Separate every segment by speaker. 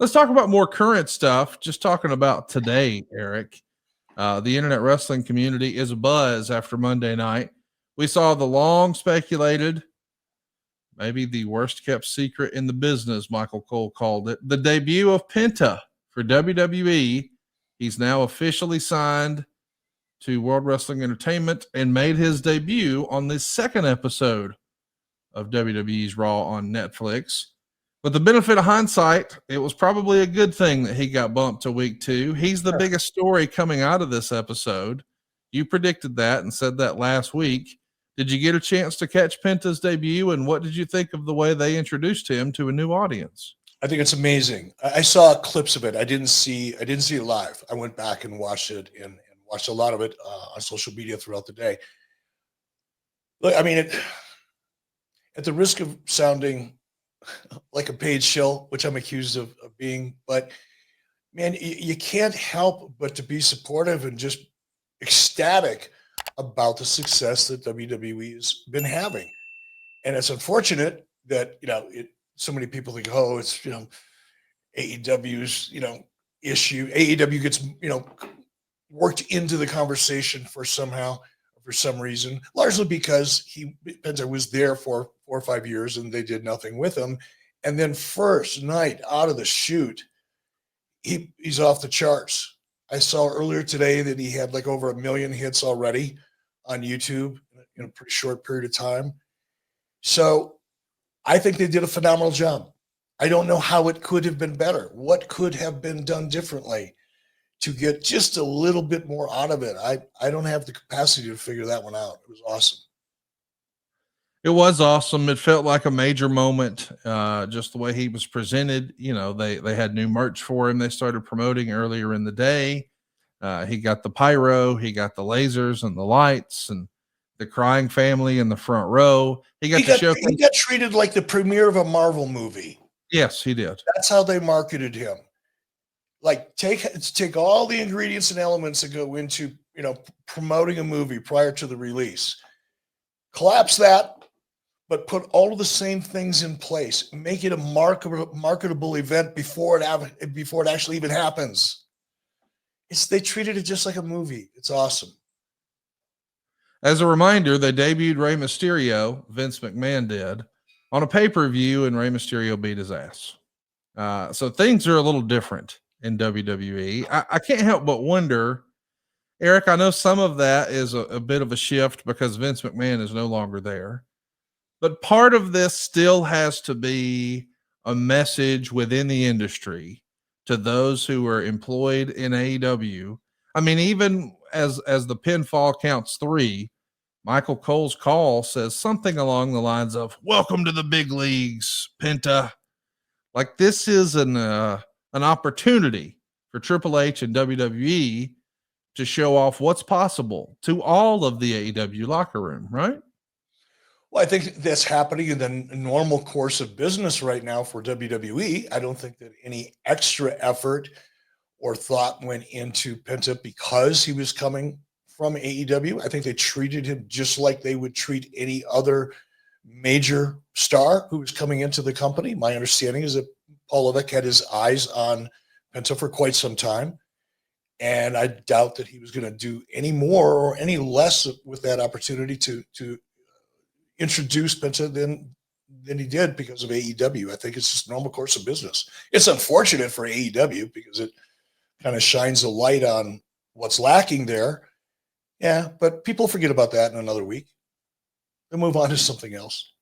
Speaker 1: Let's talk about more current stuff. Just talking about today, Eric. The internet wrestling community is abuzz after Monday night. We saw the long speculated, maybe the worst kept secret in the business, Michael Cole called it, the debut of Penta for WWE. He's now officially signed to World Wrestling Entertainment and made his debut on the second episode of WWE's Raw on Netflix. But the benefit of hindsight, it was probably a good thing that he got bumped to week 2. He's the biggest story coming out of this episode. You predicted that and said that last week. Did you get a chance to catch Penta's debut, and what did you think of the way they introduced him to a new audience?
Speaker 2: I think it's amazing. I saw clips of it. I didn't see it live. I went back and watched it and watched a lot of it on social media throughout the day. Look, I mean, at the risk of sounding like a paid shill, which I'm accused of being, but man, you can't help but to be supportive and just ecstatic about the success that WWE has been having. And it's unfortunate that, so many people think, oh, it's, AEW's, issue. AEW gets, worked into the conversation for some reason, largely because Penta was there for 4 or 5 years and they did nothing with him. And then first night out of the chute, he's off the charts. I saw earlier today that he had like over 1 million hits already on YouTube in a pretty short period of time. So I think they did a phenomenal job. I don't know how it could have been better. What could have been done differently to get just a little bit more out of it? I don't have the capacity to figure that one out. It was awesome.
Speaker 1: It was awesome. It felt like a major moment, just the way he was presented. They had new merch for him. They started promoting earlier in the day. He got the pyro, he got the lasers and the lights and the crying family in the front row. He got
Speaker 2: treated like the premiere of a Marvel movie.
Speaker 1: Yes, he did.
Speaker 2: That's how they marketed him. Like take all the ingredients and elements that go into, promoting a movie prior to the release, collapse that, but put all of the same things in place, make it a marketable event before it actually even happens. They treated it just like a movie. It's awesome.
Speaker 1: As a reminder, they debuted Rey Mysterio, Vince McMahon did, on a pay-per-view, and Rey Mysterio beat his ass. So things are a little different in WWE. I can't help but wonder, Eric, I know some of that is a bit of a shift because Vince McMahon is no longer there. But part of this still has to be a message within the industry to those who are employed in AEW. I mean, even as the pinfall counts 3, Michael Cole's call says something along the lines of, "Welcome to the big leagues, Penta." Like, this is an opportunity for Triple H and WWE to show off what's possible to all of the AEW locker room, right?
Speaker 2: Well, I think that's happening in the normal course of business right now for WWE. I don't think that any extra effort or thought went into Penta because he was coming from AEW. I think they treated him just like they would treat any other major star who was coming into the company. My understanding is that Paul Levesque had his eyes on Penta for quite some time, and I doubt that he was going to do any more or any less with that opportunity to introduce Penta than he did because of AEW. I think it's just normal course of business. It's unfortunate for AEW because it kind of shines a light on what's lacking there. Yeah, but people forget about that in another week. They move on to something else.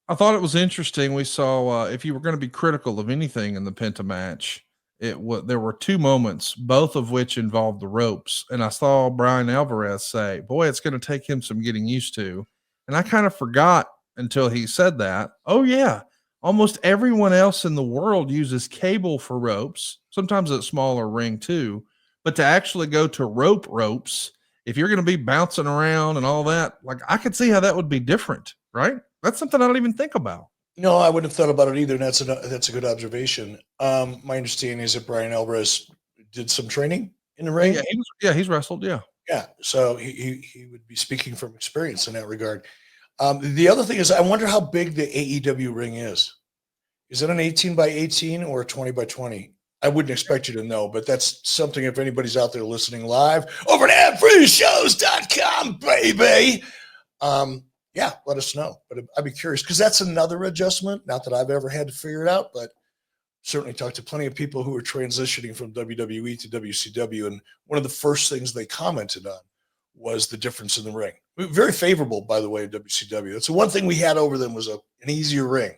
Speaker 1: I thought it was interesting. We saw, if you were going to be critical of anything in the Penta match, there were 2 moments, both of which involved the ropes. And I saw Brian Alvarez say, boy, it's going to take him some getting used to. And I kind of forgot until he said that. Oh, yeah. Almost everyone else in the world uses cable for ropes, sometimes a smaller ring too. But to actually go to ropes, if you're going to be bouncing around and all that, like, I could see how that would be different, right? That's something I don't even think about.
Speaker 2: No, I wouldn't have thought about it either. And that's a good observation. My understanding is that Brian Alvarez did some training in the ring.
Speaker 1: He's wrestled. Yeah.
Speaker 2: Yeah. So he would be speaking from experience in that regard. The other thing is, I wonder how big the AEW ring is. Is it an 18 by 18 or a 20 by 20? I wouldn't expect you to know, but that's something if anybody's out there listening live over at adfreeshows.com, baby. Yeah, let us know. But I'd be curious because that's another adjustment. Not that I've ever had to figure it out, but certainly talked to plenty of people who are transitioning from WWE to WCW. And one of the first things they commented on was the difference in the ring. Very favorable, by the way, in WCW. That's the one thing we had over them was an easier ring,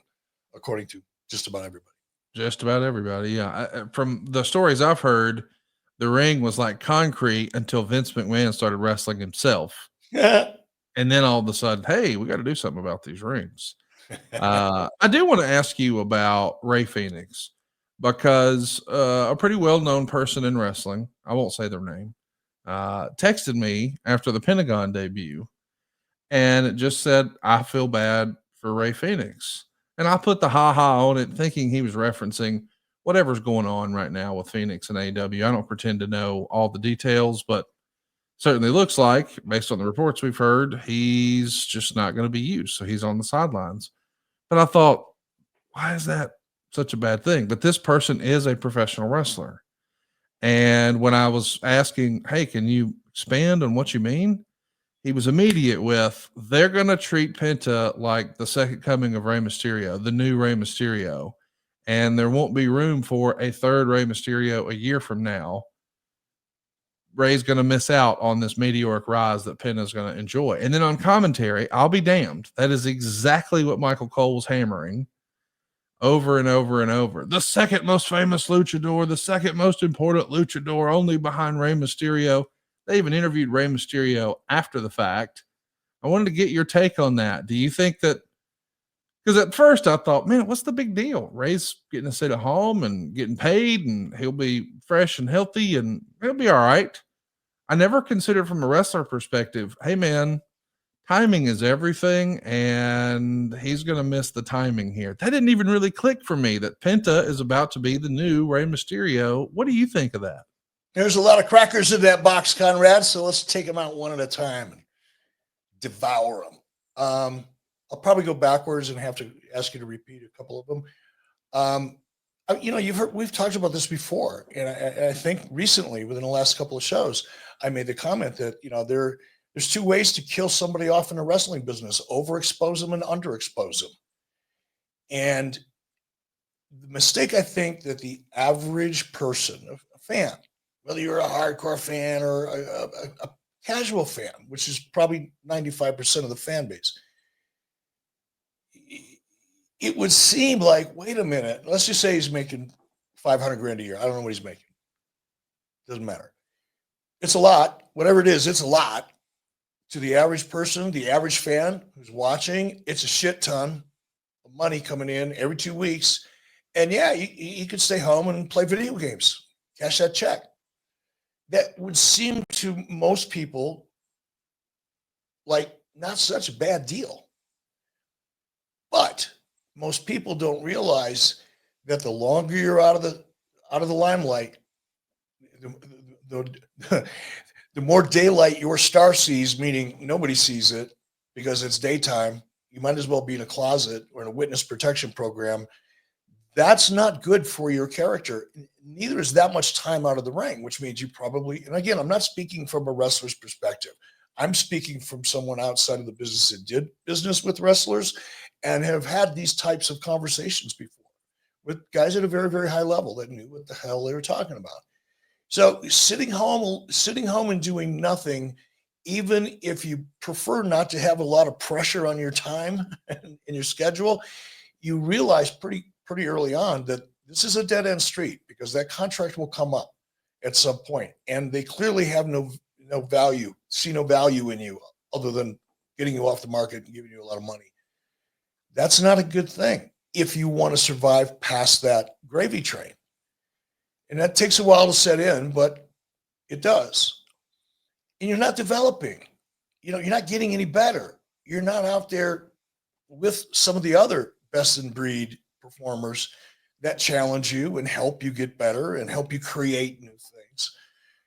Speaker 2: according to just about everybody.
Speaker 1: Just about everybody, yeah. From the stories I've heard, the ring was like concrete until Vince McMahon started wrestling himself. And then all of a sudden, hey, we got to do something about these rings. I do want to ask you about Ray Phoenix because a pretty well-known person in wrestling, I won't say their name, texted me after the Pentagon debut and it just said, I feel bad for Ray Phoenix. And I put the ha-ha on it thinking he was referencing whatever's going on right now with Phoenix and AEW. I don't pretend to know all the details, but certainly looks like, based on the reports we've heard, he's just not going to be used. So he's on the sidelines. But I thought, why is that such a bad thing? But this person is a professional wrestler. And when I was asking, hey, can you expand on what you mean? He was immediate with, they're going to treat Penta like the second coming of Rey Mysterio, the new Rey Mysterio. And there won't be room for a third Rey Mysterio a year from now. Ray's going to miss out on this meteoric rise that Penta's going to enjoy. And then on commentary, I'll be damned. That is exactly what Michael Cole was hammering over and over and over. The second most famous luchador, the second most important luchador, only behind Rey Mysterio. They even interviewed Rey Mysterio after the fact. I wanted to get your take on that. Do you think that, because at first I thought, man, what's the big deal? Ray's getting to sit at home and getting paid and he'll be fresh and healthy and he'll be all right. I never considered from a wrestler perspective, hey man, timing is everything and he's going to miss the timing here. That didn't even really click for me that Penta is about to be the new Rey Mysterio. What do you think of that?
Speaker 2: There's a lot of crackers in that box, Conrad, so let's take them out one at a time and devour them. I'll probably go backwards and have to ask you to repeat a couple of them. You've heard, we've talked about this before, and I think recently, within the last couple of shows, I made the comment that, there's two ways to kill somebody off in the wrestling business: overexpose them and underexpose them. And the mistake I think that the average person, a fan, whether you're a hardcore fan or a casual fan, which is probably 95% of the fan base, it would seem like, wait a minute, let's just say he's making 500 grand a year. I don't know what he's making. Doesn't matter. It's a lot. Whatever it is, it's a lot. To the average person, the average fan who's watching, it's a shit ton of money coming in every 2 weeks. And yeah, you could stay home and play video games, cash that check. That would seem to most people like not such a bad deal. But most people don't realize that the longer you're out of the limelight, the more daylight your star sees, meaning nobody sees it because it's daytime. You might as well be in a closet or in a witness protection program. That's not good for your character. Neither is that much time out of the ring, which means you probably, and again, I'm not speaking from a wrestler's perspective. I'm speaking from someone outside of the business that did business with wrestlers and have had these types of conversations before with guys at a very, very high level that knew what the hell they were talking about. So sitting home and doing nothing, even if you prefer not to have a lot of pressure on your time and in your schedule, you realize pretty early on that this is a dead end street because that contract will come up at some point, and they clearly have no value, see no value in you other than getting you off the market and giving you a lot of money. That's not a good thing if you want to survive past that gravy train. And that takes a while to set in, but it does. And you're not developing. You're not getting any better. You're not out there with some of the other best in breed performers that challenge you and help you get better and help you create new things.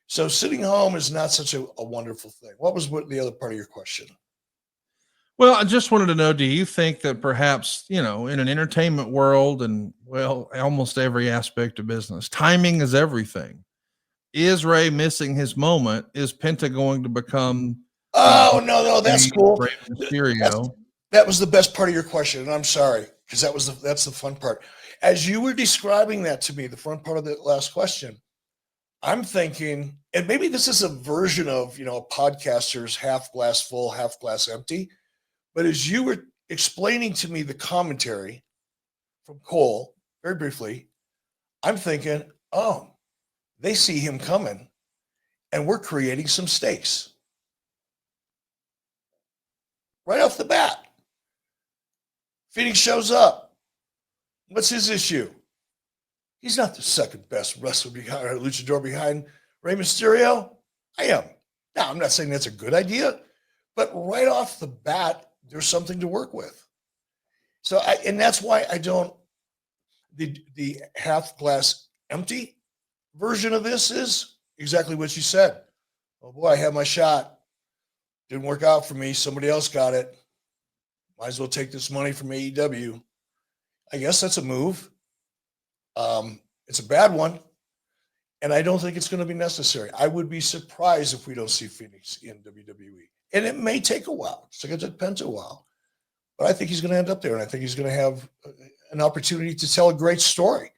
Speaker 2: So sitting home is not such a wonderful thing. What was the other part of your question?
Speaker 1: Well, I just wanted to know, do you think that perhaps, in an entertainment world and, well, almost every aspect of business, timing is everything. Is Ray missing his moment? Is Penta going to become the
Speaker 2: Oh, no, that's cool.
Speaker 1: Ray Mysterio?
Speaker 2: That was the best part of your question, and I'm sorry, because that's the fun part. As you were describing that to me, the front part of the last question, I'm thinking, and maybe this is a version of, a podcaster's half glass full, half glass empty. But as you were explaining to me the commentary from Cole, very briefly, I'm thinking, oh, they see him coming and we're creating some stakes. Right off the bat. Phoenix shows up. What's his issue? He's not the second best wrestler behind, or luchador behind Rey Mysterio. I am. Now, I'm not saying that's a good idea, but right off the bat, there's something to work with. So, and that's why I don't, the half glass empty version of this is exactly what you said. Oh boy, I had my shot. Didn't work out for me. Somebody else got it. Might as well take this money from AEW. I guess that's a move. It's a bad one. And I don't think it's going to be necessary. I would be surprised if we don't see Phoenix in WWE. And it may take a while. It's like it took Penta a while. But I think he's going to end up there. And I think he's going to have an opportunity to tell a great story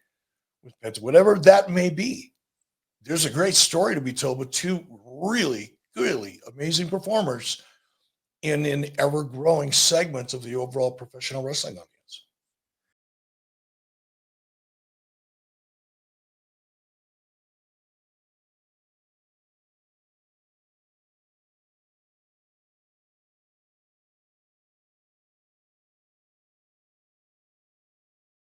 Speaker 2: with Penta, whatever that may be. There's a great story to be told with two really, really amazing performers in an ever-growing segment of the overall professional wrestling audience.